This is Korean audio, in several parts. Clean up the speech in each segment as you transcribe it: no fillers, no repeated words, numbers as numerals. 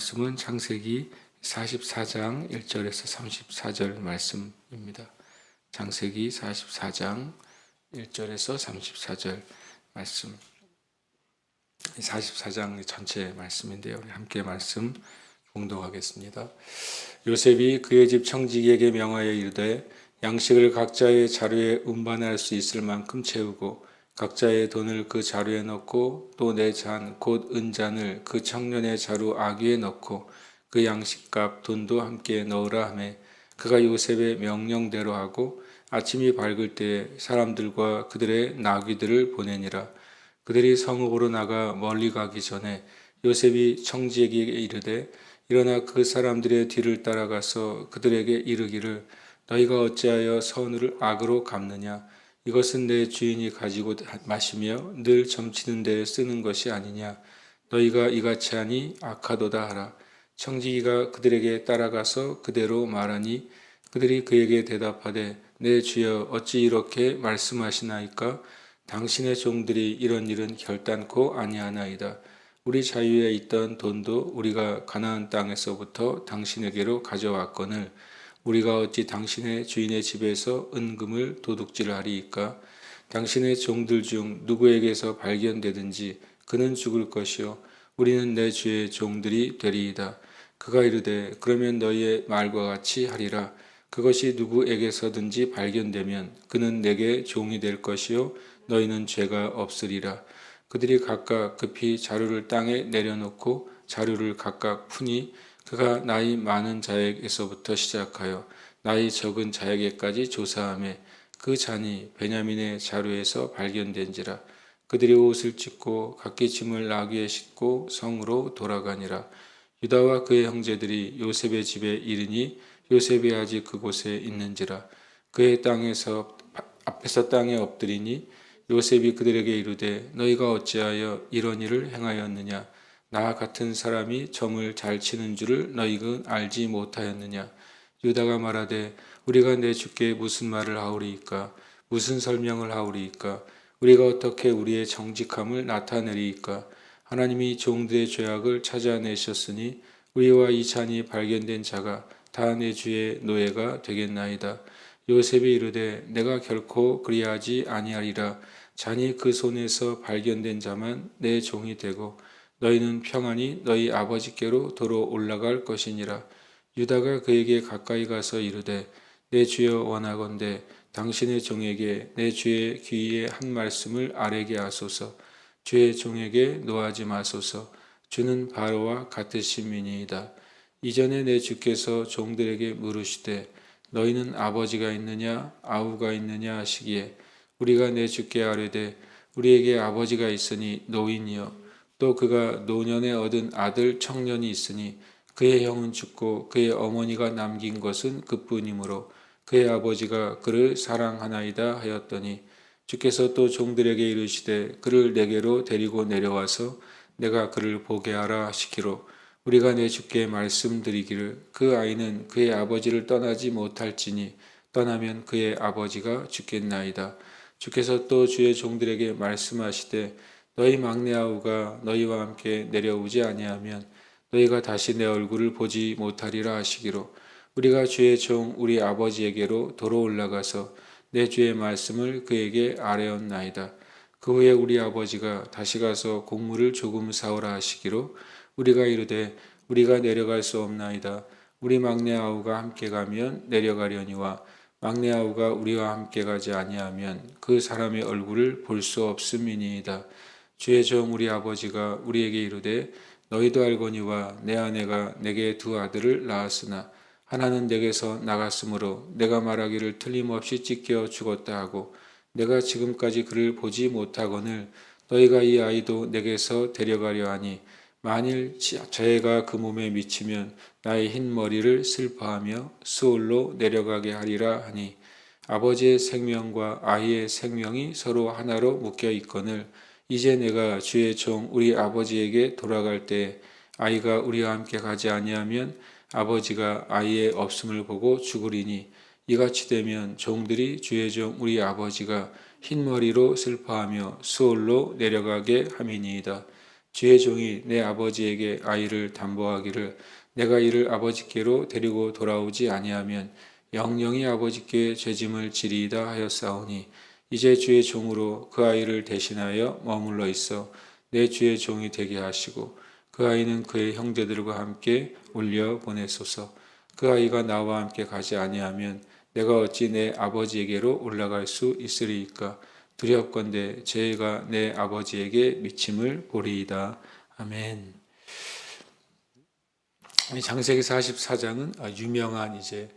말씀은 창세기 44장 1절에서 34절 말씀입니다. 창세기 44장 1절에서 34절 말씀. 44장 전체 말씀인데요. 우리 함께 말씀 봉독하겠습니다. 요셉이 그의 집 청지기에게 명하여 이르되 양식을 각자의 자루에 운반할 수 있을 만큼 채우고 각자의 돈을 그 자루에 넣고 또 내 잔 곧 은잔을 그 청년의 자루 아귀에 넣고 그 양식값 돈도 함께 넣으라 하매 그가 요셉의 명령대로 하고 아침이 밝을 때에 사람들과 그들의 나귀들을 보내니라. 그들이 성읍으로 나가 멀리 가기 전에 요셉이 청지에게 이르되 일어나 그 사람들의 뒤를 따라가서 그들에게 이르기를 너희가 어찌하여 선을 악으로 갚느냐. 이것은 내 주인이 가지고 마시며 늘 점치는 데 쓰는 것이 아니냐. 너희가 이같이 하니 악하도다 하라. 청지기가 그들에게 따라가서 그대로 말하니 그들이 그에게 대답하되 내 주여 어찌 이렇게 말씀하시나이까. 당신의 종들이 이런 일은 결단코 아니하나이다. 우리 자유에 있던 돈도 우리가 가나안 땅에서부터 당신에게로 가져왔거늘 우리가 어찌 당신의 주인의 집에서 은금을 도둑질하리이까. 당신의 종들 중 누구에게서 발견되든지 그는 죽을 것이요 우리는 내 주의 종들이 되리이다. 그가 이르되 그러면 너희의 말과 같이 하리라. 그것이 누구에게서든지 발견되면 그는 내게 종이 될 것이요 너희는 죄가 없으리라. 그들이 각각 급히 자루를 땅에 내려놓고 자루를 각각 푸니 그가 나이 많은 자에게서부터 시작하여 나이 적은 자에게까지 조사하며 그 잔이 베냐민의 자루에서 발견된지라. 그들이 옷을 찢고 각기 짐을 나귀에 싣고 성으로 돌아가니라. 유다와 그의 형제들이 요셉의 집에 이르니 요셉이 아직 그곳에 있는지라. 그의 앞에서 땅에 엎드리니 요셉이 그들에게 이르되 너희가 어찌하여 이런 일을 행하였느냐. 나 같은 사람이 점을 잘 치는 줄을 너희가 알지 못하였느냐. 유다가 말하되 우리가 내 주께 무슨 말을 하오리이까. 무슨 설명을 하오리이까. 우리가 어떻게 우리의 정직함을 나타내리이까. 하나님이 종들의 죄악을 찾아내셨으니 우리와 이 잔이 발견된 자가 다 내 주의 노예가 되겠나이다. 요셉이 이르되 내가 결코 그리하지 아니하리라. 잔이 그 손에서 발견된 자만 내 종이 되고 너희는 평안히 너희 아버지께로 도로 올라갈 것이니라. 유다가 그에게 가까이 가서 이르되 내 주여 원하건대 당신의 종에게 내 주의 귀에 한 말씀을 아뢰게 하소서. 주의 종에게 노하지 마소서. 주는 바로와 같으신 민이이다. 이전에 내 주께서 종들에게 물으시되 너희는 아버지가 있느냐 아우가 있느냐 하시기에 우리가 내 주께 아뢰되 우리에게 아버지가 있으니 노인이요 또 그가 노년에 얻은 아들 청년이 있으니 그의 형은 죽고 그의 어머니가 남긴 것은 그뿐이므로 그의 아버지가 그를 사랑하나이다 하였더니 주께서 또 종들에게 이르시되 그를 내게로 데리고 내려와서 내가 그를 보게 하라 하시기로 우리가 내 주께 말씀드리기를 그 아이는 그의 아버지를 떠나지 못할지니 떠나면 그의 아버지가 죽겠나이다. 주께서 또 주의 종들에게 말씀하시되 너희 막내 아우가 너희와 함께 내려오지 아니하면 너희가 다시 내 얼굴을 보지 못하리라 하시기로 우리가 주의 종 우리 아버지에게로 도로 올라가서 내 주의 말씀을 그에게 아뢰었나이다. 그 후에 우리 아버지가 다시 가서 곡물을 조금 사오라 하시기로 우리가 이르되 우리가 내려갈 수 없나이다. 우리 막내 아우가 함께 가면 내려가려니와 막내 아우가 우리와 함께 가지 아니하면 그 사람의 얼굴을 볼 수 없음이니이다. 주의 종 우리 아버지가 우리에게 이르되 너희도 알거니와 내 아내가 내게 두 아들을 낳았으나 하나는 내게서 나갔으므로 내가 말하기를 틀림없이 찢겨 죽었다 하고 내가 지금까지 그를 보지 못하거늘 너희가 이 아이도 내게서 데려가려 하니 만일 재해가 그 몸에 미치면 나의 흰 머리를 슬퍼하며 수올로 내려가게 하리라 하니 아버지의 생명과 아이의 생명이 서로 하나로 묶여 있거늘 이제 내가 주의 종 우리 아버지에게 돌아갈 때 아이가 우리와 함께 가지 아니하면 아버지가 아이의 없음을 보고 죽으리니 이같이 되면 종들이 주의 종 우리 아버지가 흰머리로 슬퍼하며 수올로 내려가게 함이니이다. 주의 종이 내 아버지에게 아이를 담보하기를 내가 이를 아버지께로 데리고 돌아오지 아니하면 영영이 아버지께 죄짐을 지리이다 하였사오니 이제 주의 종으로 그 아이를 대신하여 머물러 있어 내 주의 종이 되게 하시고 그 아이는 그의 형제들과 함께 올려 보내소서. 그 아이가 나와 함께 가지 아니하면 내가 어찌 내 아버지에게로 올라갈 수 있으리이까. 두렵건대 죄가 내 아버지에게 미침을 보리이다. 아멘. 창세기 44장은 유명한 이제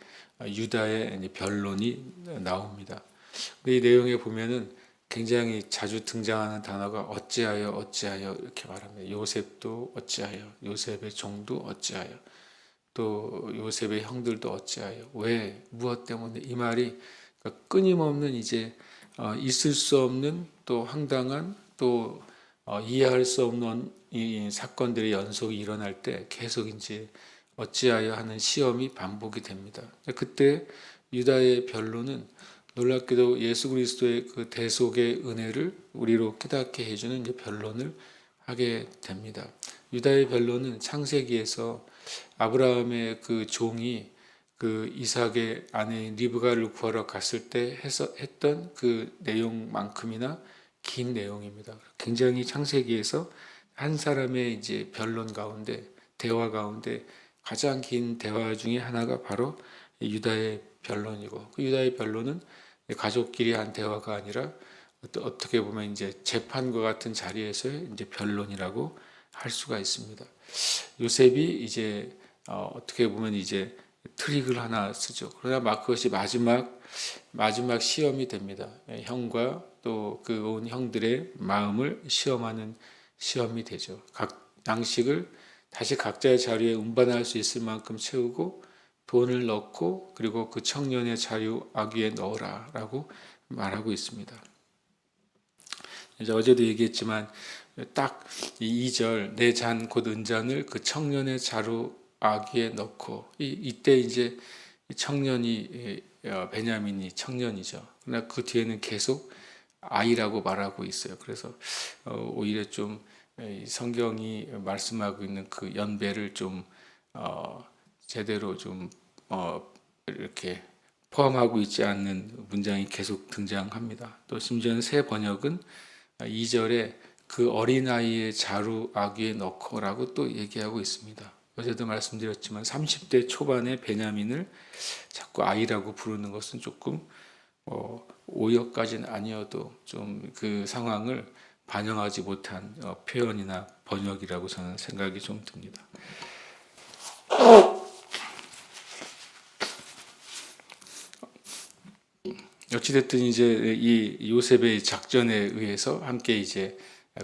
유다의 변론이 나옵니다. 이 내용에 보면은 굉장히 자주 등장하는 단어가 어찌하여 어찌하여 이렇게 말합니다. 요셉도 어찌하여, 요셉의 종도 어찌하여, 또 요셉의 형들도 어찌하여, 왜, 무엇 때문에, 이 말이 끊임없는 이제 있을 수 없는 또 황당한 또 이해할 수 없는 이 사건들의 연속이 일어날 때 계속 이제 어찌하여 하는 시험이 반복이 됩니다. 그때 유다의 변론은 놀랍게도 예수 그리스도의 그 대속의 은혜를 우리로 깨닫게 해주는 이제 변론을 하게 됩니다. 유다의 변론은 창세기에서 아브라함의 그 종이 그 이삭의 아내인 리브가를 구하러 갔을 때 했던 그 내용만큼이나 긴 내용입니다. 굉장히 창세기에서 한 사람의 이제 변론 가운데, 대화 가운데 가장 긴 대화 중에 하나가 바로 유다의 변론이고, 그 유다의 변론은 가족끼리 한 대화가 아니라 어떻게 보면 이제 재판과 같은 자리에서의 이제 변론이라고 할 수가 있습니다. 요셉이 이제 어떻게 보면 이제 트릭을 하나 쓰죠. 그러나 그것이 마지막 시험이 됩니다. 형과 또 그 온 형들의 마음을 시험하는 시험이 되죠. 각 양식을 다시 각자의 자리에 운반할 수 있을 만큼 채우고 돈을 넣고 그리고 그 청년의 자유 아귀에 넣으라라고 말하고 있습니다. 이제 어제도 얘기했지만 딱 이 2절 내 잔 곧 은잔을 그 청년의 자루 아귀에 넣고 이때 이제 청년이 베냐민이 청년이죠. 그러나 그 뒤에는 계속 아이라고 말하고 있어요. 그래서 오히려 좀 성경이 말씀하고 있는 그 연배를 좀 제대로 좀 이렇게 포함하고 있지 않는 문장이 계속 등장합니다. 또 심지어는 새 번역은 2절에 그 어린아이의 자루 아귀에 넣고라고 또 얘기하고 있습니다. 어제도 말씀드렸지만 30대 초반의 베냐민을 자꾸 아이라고 부르는 것은 조금 오역까지는 아니어도 좀 그 상황을 반영하지 못한 표현이나 번역이라고 저는 생각이 좀 듭니다. 어찌됐든 이제 이 요셉의 작전에 의해서 함께 이제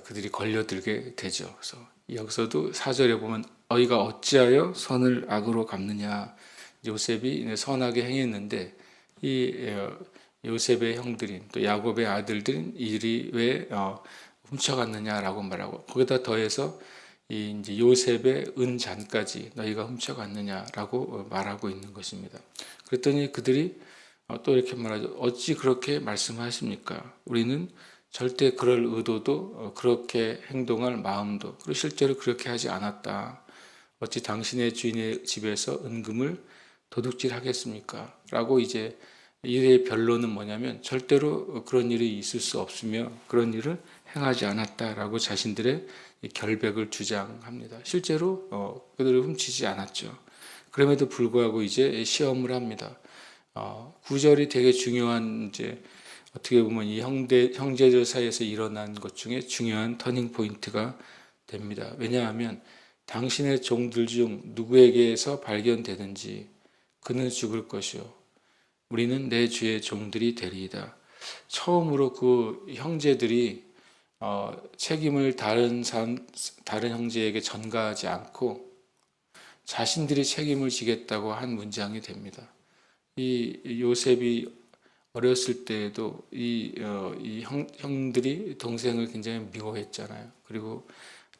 그들이 걸려들게 되죠. 그래서 여기서도 4절에 보면 너희가 어찌하여 선을 악으로 갚느냐. 요셉이 선하게 행했는데 이 요셉의 형들인 또 야곱의 아들들인 이들이 왜 훔쳐갔느냐라고 말하고 거기다 더해서 이 이제 요셉의 은잔까지 너희가 훔쳐갔느냐라고 말하고 있는 것입니다. 그랬더니 그들이 또 이렇게 말하죠. 어찌 그렇게 말씀하십니까? 우리는 절대 그럴 의도도 그렇게 행동할 마음도 그리고 실제로 그렇게 하지 않았다. 어찌 당신의 주인의 집에서 은금을 도둑질하겠습니까? 라고 이제 이의 변론은 뭐냐면 절대로 그런 일이 있을 수 없으며 그런 일을 행하지 않았다라고 자신들의 결백을 주장합니다. 실제로 그들을 훔치지 않았죠. 그럼에도 불구하고 이제 시험을 합니다. 구절이 되게 중요한 이제 어떻게 보면 이 형제들 사이에서 일어난 것 중에 중요한 터닝 포인트가 됩니다. 왜냐하면 당신의 종들 중 누구에게서 발견되든지 그는 죽을 것이요 우리는 내 주의 종들이 되리이다. 처음으로 그 형제들이 책임을 다른 형제에게 전가하지 않고 자신들이 책임을 지겠다고 한 문장이 됩니다. 이 요셉이 어렸을 때에도 이 형들이 동생을 굉장히 미워했잖아요. 그리고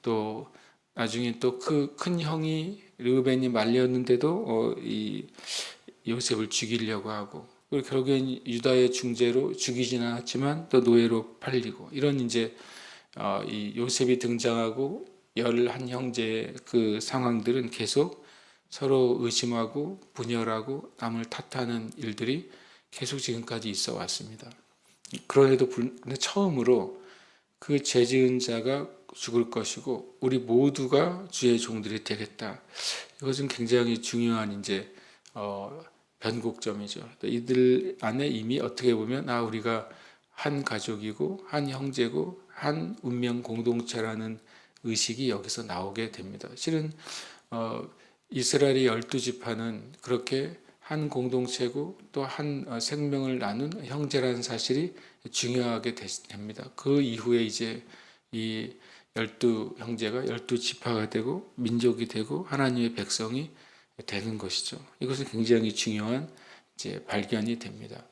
또 나중에 또 그 큰 형이 르우벤이 말렸는데도 이 요셉을 죽이려고 하고 그리고 결국엔 유다의 중재로 죽이지는 않았지만 또 노예로 팔리고 이런 이제 이 요셉이 등장하고 열한 형제의 그 상황들은 계속 서로 의심하고 분열하고 남을 탓하는 일들이 계속 지금까지 있어 왔습니다. 그런데도 처음으로 그 죄지은 자가 죽을 것이고 우리 모두가 주의 종들이 되겠다. 이것은 굉장히 중요한 이제 변곡점이죠. 이들 안에 이미 어떻게 보면 우리가 한 가족이고 한 형제고 한 운명 공동체라는 의식이 여기서 나오게 됩니다. 실은 이스라엘의 12지파는 그렇게 한 공동체고 또 한 생명을 나눈 형제라는 사실이 중요하게 됩니다. 그 이후에 이제 이 12형제가 12지파가 되고 민족이 되고 하나님의 백성이 되는 것이죠. 이것은 굉장히 중요한 이제 발견이 됩니다.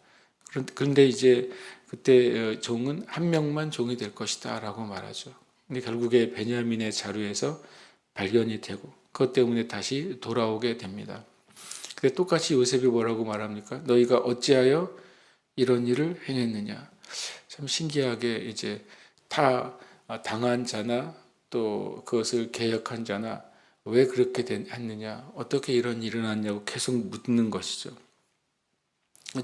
그런데 이제 그때 종은 한 명만 종이 될 것이다라고 말하죠. 근데 결국에 베냐민의 자루에서 발견이 되고 그것 때문에 다시 돌아오게 됩니다. 근데 똑같이 요셉이 뭐라고 말합니까? 너희가 어찌하여 이런 일을 행했느냐? 참 신기하게 이제 다 당한 자나 또 그것을 계획한 자나 왜 그렇게 했느냐? 어떻게 이런 일이 일어났냐고 계속 묻는 것이죠.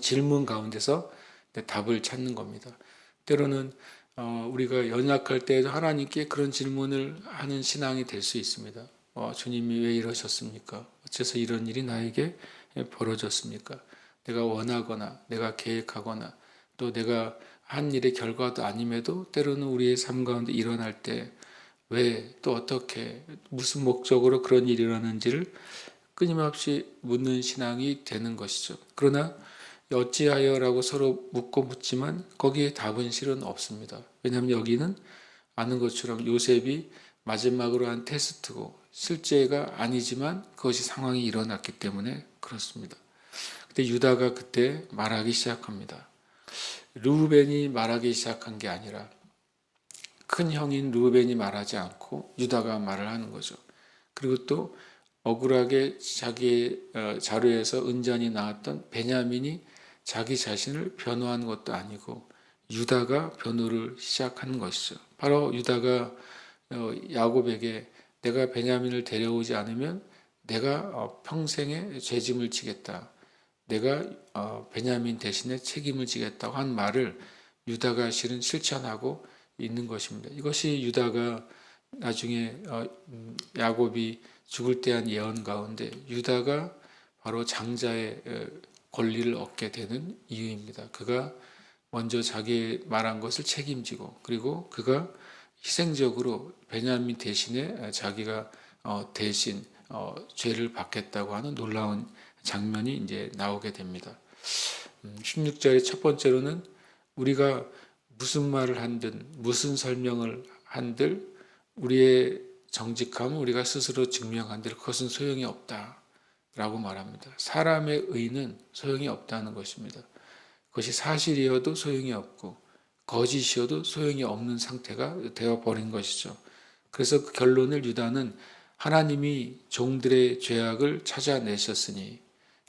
질문 가운데서 답을 찾는 겁니다. 때로는 우리가 연약할 때에도 하나님께 그런 질문을 하는 신앙이 될 수 있습니다. 주님이 왜 이러셨습니까? 어째서 이런 일이 나에게 벌어졌습니까? 내가 원하거나 내가 계획하거나 또 내가 한 일의 결과도 아님에도 때로는 우리의 삶 가운데 일어날 때 왜 또 어떻게 무슨 목적으로 그런 일이 일어나는지를 끊임없이 묻는 신앙이 되는 것이죠. 그러나 어찌하여라고 서로 묻고 묻지만 거기에 답은 실은 없습니다. 왜냐하면 여기는 아는 것처럼 요셉이 마지막으로 한 테스트고 실제가 아니지만 그것이 상황이 일어났기 때문에 그렇습니다. 근데 유다가 그때 말하기 시작합니다. 르우벤이 말하기 시작한 게 아니라 큰 형인 르우벤이 말하지 않고 유다가 말을 하는 거죠. 그리고 또 억울하게 자기의 자료에서 은전이 나왔던 베냐민이 자기 자신을 변호한 것도 아니고 유다가 변호를 시작하는 것이죠. 바로 유다가 야곱에게 내가 베냐민을 데려오지 않으면 내가 평생의 죄짐을 지겠다. 내가 베냐민 대신에 책임을 지겠다고 한 말을 유다가 실은 실천하고 있는 것입니다. 이것이 유다가 나중에 야곱이 죽을 때 한 예언 가운데 유다가 바로 장자의 권리를 얻게 되는 이유입니다. 그가 먼저 자기 말한 것을 책임지고 그리고 그가 희생적으로 베냐민 대신에 자기가 대신 죄를 받겠다고 하는 놀라운 장면이 이제 나오게 됩니다. 16절의 첫 번째로는 우리가 무슨 말을 한들 무슨 설명을 한들 우리의 정직함은 우리가 스스로 증명한들 그것은 소용이 없다라고 말합니다. 사람의 의는 소용이 없다는 것입니다. 그것이 사실이어도 소용이 없고 거짓이어도 소용이 없는 상태가 되어버린 것이죠. 그래서 그 결론을 유다는 하나님이 종들의 죄악을 찾아내셨으니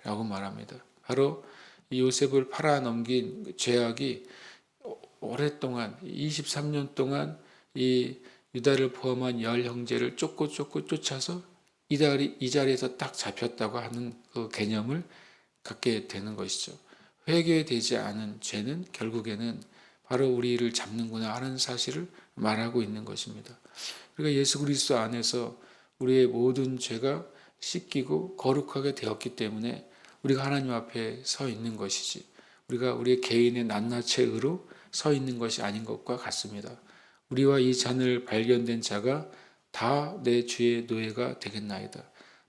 라고 말합니다. 바로 요셉을 팔아넘긴 죄악이 오랫동안 23년 동안 이 유다를 포함한 10형제를 쫓고 쫓아서 이 자리에서 딱 잡혔다고 하는 그 개념을 갖게 되는 것이죠. 회개되지 않은 죄는 결국에는 바로 우리를 잡는구나 하는 사실을 말하고 있는 것입니다. 그러니까 예수 그리스도 안에서 우리의 모든 죄가 씻기고 거룩하게 되었기 때문에 우리가 하나님 앞에 서 있는 것이지 우리가 우리의 개인의 낱낱의 의로 서 있는 것이 아닌 것과 같습니다. 우리와 이 잔을 발견된 자가 다 내 주의 노예가 되겠나이다.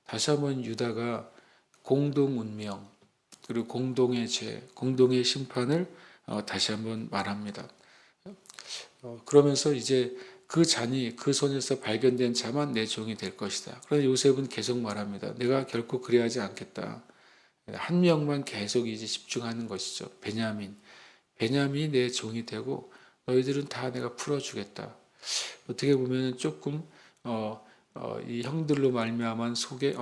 다시 한번 유다가 공동 운명 그리고 공동의 죄, 공동의 심판을 다시 한번 말합니다. 그러면서 이제 그 잔이 그 손에서 발견된 자만 내 종이 될 것이다. 그런데 요셉은 계속 말합니다. 내가 결코 그리하지 않겠다. 한 명만 계속 이제 집중하는 것이죠. 베냐민이 내 종이 되고 너희들은 다 내가 풀어주겠다. 어떻게 보면 조금 이 형들로 말미암은 속에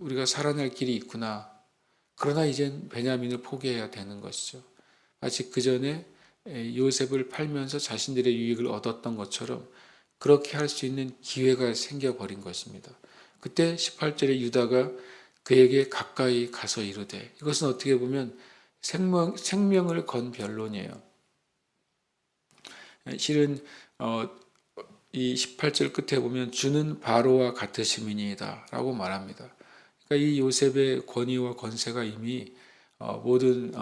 우리가 살아날 길이 있구나. 그러나 이젠 베냐민을 포기해야 되는 것이죠. 마치 그 전에 요셉을 팔면서 자신들의 유익을 얻었던 것처럼 그렇게 할 수 있는 기회가 생겨버린 것입니다. 그때 18절에 유다가 그에게 가까이 가서 이르되, 이것은 어떻게 보면 생명을 건 변론이에요. 실은 이 18절 끝에 보면 주는 바로와 같으심이니이다 라고 말합니다. 그러니까 이 요셉의 권위와 권세가 이미 모든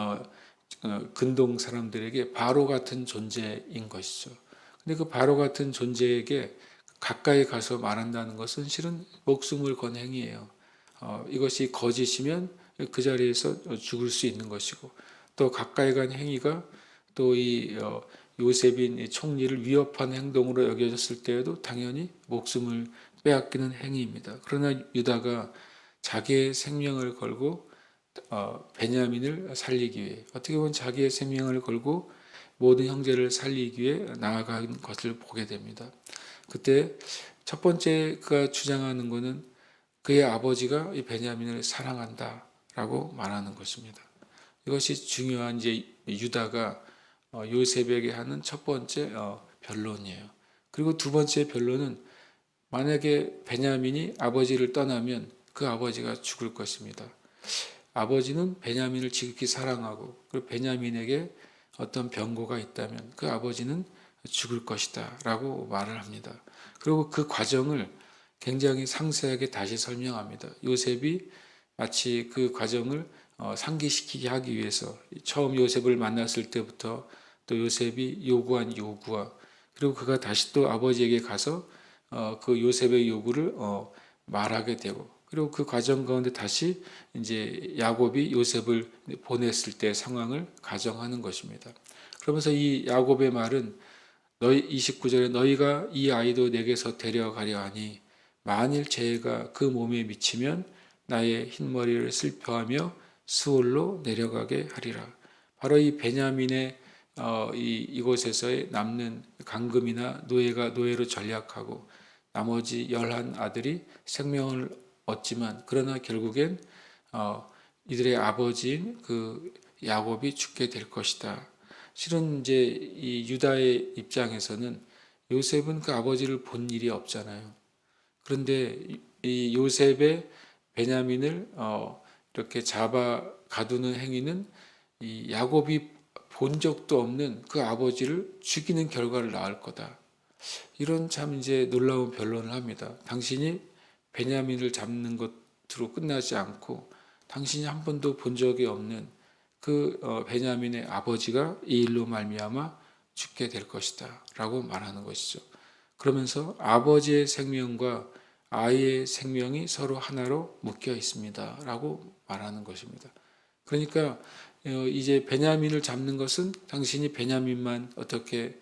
근동 사람들에게 바로 같은 존재인 것이죠. 근데 그 바로 같은 존재에게 가까이 가서 말한다는 것은 실은 목숨을 건 행위예요. 이것이 거짓이면 그 자리에서 죽을 수 있는 것이고, 또 가까이 간 행위가 또 이 요셉인 총리를 위협한 행동으로 여겨졌을 때에도 당연히 목숨을 빼앗기는 행위입니다. 그러나 유다가 자기의 생명을 걸고 베냐민을 살리기 위해, 어떻게 보면 자기의 생명을 걸고 모든 형제를 살리기 위해 나아간 것을 보게 됩니다. 그때 첫 번째 그가 주장하는 것은 그의 아버지가 이 베냐민을 사랑한다라고 말하는 것입니다. 이것이 중요한 이제 유다가 요셉에게 하는 첫 번째 변론이에요. 그리고 두 번째 변론은 만약에 베냐민이 아버지를 떠나면 그 아버지가 죽을 것입니다. 아버지는 베냐민을 지극히 사랑하고, 그리고 베냐민에게 어떤 병고가 있다면 그 아버지는 죽을 것이다 라고 말을 합니다. 그리고 그 과정을 굉장히 상세하게 다시 설명합니다. 요셉이 마치 그 과정을 상기시키게 하기 위해서 처음 요셉을 만났을 때부터 또 요셉이 요구한 요구와, 그리고 그가 다시 또 아버지에게 가서 그 요셉의 요구를 말하게 되고, 그리고 그 과정 가운데 다시 이제 야곱이 요셉을 보냈을 때 상황을 가정하는 것입니다. 그러면서 이 야곱의 말은 29절에 너희가 이 아이도 내게서 데려가려 하니 만일 재해가 그 몸에 미치면 나의 흰머리를 슬퍼하며 수월로 내려가게 하리라. 바로 이 베냐민의 이곳에서의 남는 강금이나 노예가 노예로 전락하고 나머지 11 아들이 생명을 얻지만, 그러나 결국엔 이들의 아버지인 그 야곱이 죽게 될 것이다. 실은 이제 이 유다의 입장에서는 요셉은 그 아버지를 본 일이 없잖아요. 그런데 이 요셉의 베냐민을 이렇게 잡아 가두는 행위는 이 야곱이 본 적도 없는 그 아버지를 죽이는 결과를 낳을 거다. 이런 참 이제 놀라운 변론을 합니다. 당신이 베냐민을 잡는 것으로 끝나지 않고 당신이 한 번도 본 적이 없는 그 베냐민의 아버지가 이 일로 말미암아 죽게 될 것이다 라고 말하는 것이죠. 그러면서 아버지의 생명과 아이의 생명이 서로 하나로 묶여 있습니다 라고 말하는 것입니다. 그러니까 이제 베냐민을 잡는 것은 당신이 베냐민만 어떻게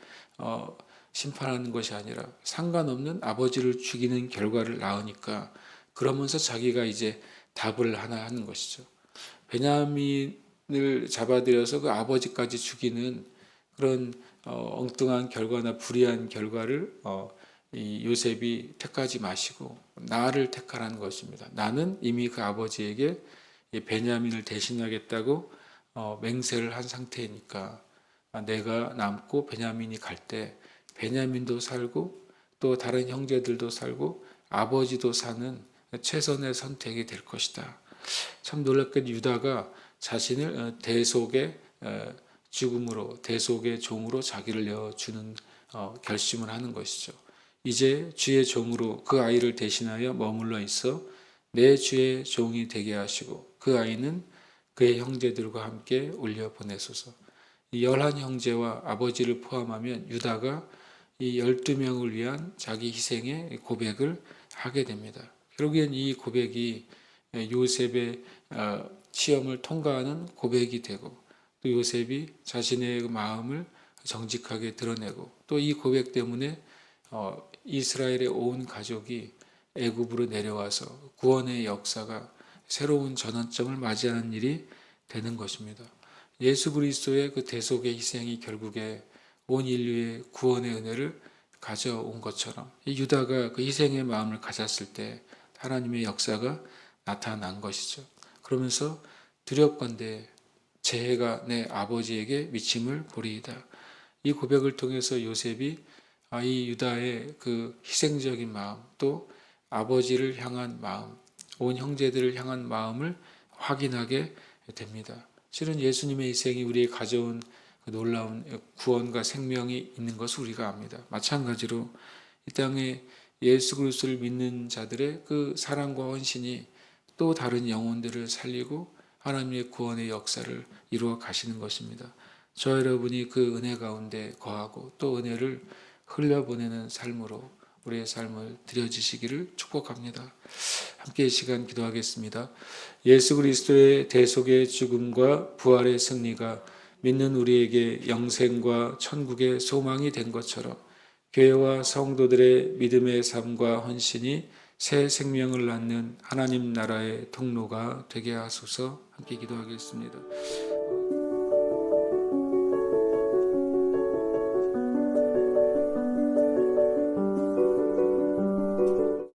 심판하는 것이 아니라 상관없는 아버지를 죽이는 결과를 낳으니까, 그러면서 자기가 이제 답을 하나 하는 것이죠. 베냐민을 잡아들여서 그 아버지까지 죽이는 그런 엉뚱한 결과나 불의한 결과를 이 요셉이 택하지 마시고 나를 택하라는 것입니다. 나는 이미 그 아버지에게 베냐민을 대신하겠다고 맹세를 한 상태이니까 내가 남고 베냐민이 갈 때 베냐민도 살고 또 다른 형제들도 살고 아버지도 사는 최선의 선택이 될 것이다. 참 놀랍게 유다가 자신을 대속의 죽음으로, 대속의 종으로 자기를 내어주는 결심을 하는 것이죠. 이제 주의 종으로 그 아이를 대신하여 머물러 있어 내 주의 종이 되게 하시고 그 아이는 그의 형제들과 함께 올려 보내소서. 이 11 형제와 아버지를 포함하면 유다가 이 12명을 위한 자기 희생의 고백을 하게 됩니다. 결국엔 이 고백이 요셉의 시험을 통과하는 고백이 되고, 또 요셉이 자신의 마음을 정직하게 드러내고, 또 이 고백 때문에 이스라엘의 온 가족이 애굽으로 내려와서 구원의 역사가 새로운 전환점을 맞이하는 일이 되는 것입니다. 예수 그리스도의 그 대속의 희생이 결국에 온 인류의 구원의 은혜를 가져온 것처럼 이 유다가 그 희생의 마음을 가졌을 때 하나님의 역사가 나타난 것이죠. 그러면서 두렵건대 재해가 내 아버지에게 미침을 보리이다. 이 고백을 통해서 요셉이 이 유다의 그 희생적인 마음, 또 아버지를 향한 마음, 온 형제들을 향한 마음을 확인하게 됩니다. 실은 예수님의 희생이 우리에 가져온 그 놀라운 구원과 생명이 있는 것을 우리가 압니다. 마찬가지로 이 땅에 예수 그리스도를 믿는 자들의 그 사랑과 헌신이 또 다른 영혼들을 살리고 하나님의 구원의 역사를 이루어 가시는 것입니다. 저 여러분이 그 은혜 가운데 거하고 또 은혜를 흘려보내는 삶으로 우리의 삶을 드려지시기를 축복합니다. 함께 이 시간 기도하겠습니다. 예수 그리스도의 대속의 죽음과 부활의 승리가 믿는 우리에게 영생과 천국의 소망이 된 것처럼 교회와 성도들의 믿음의 삶과 헌신이 새 생명을 낳는 하나님 나라의 통로가 되게 하소서. 함께 기도하겠습니다.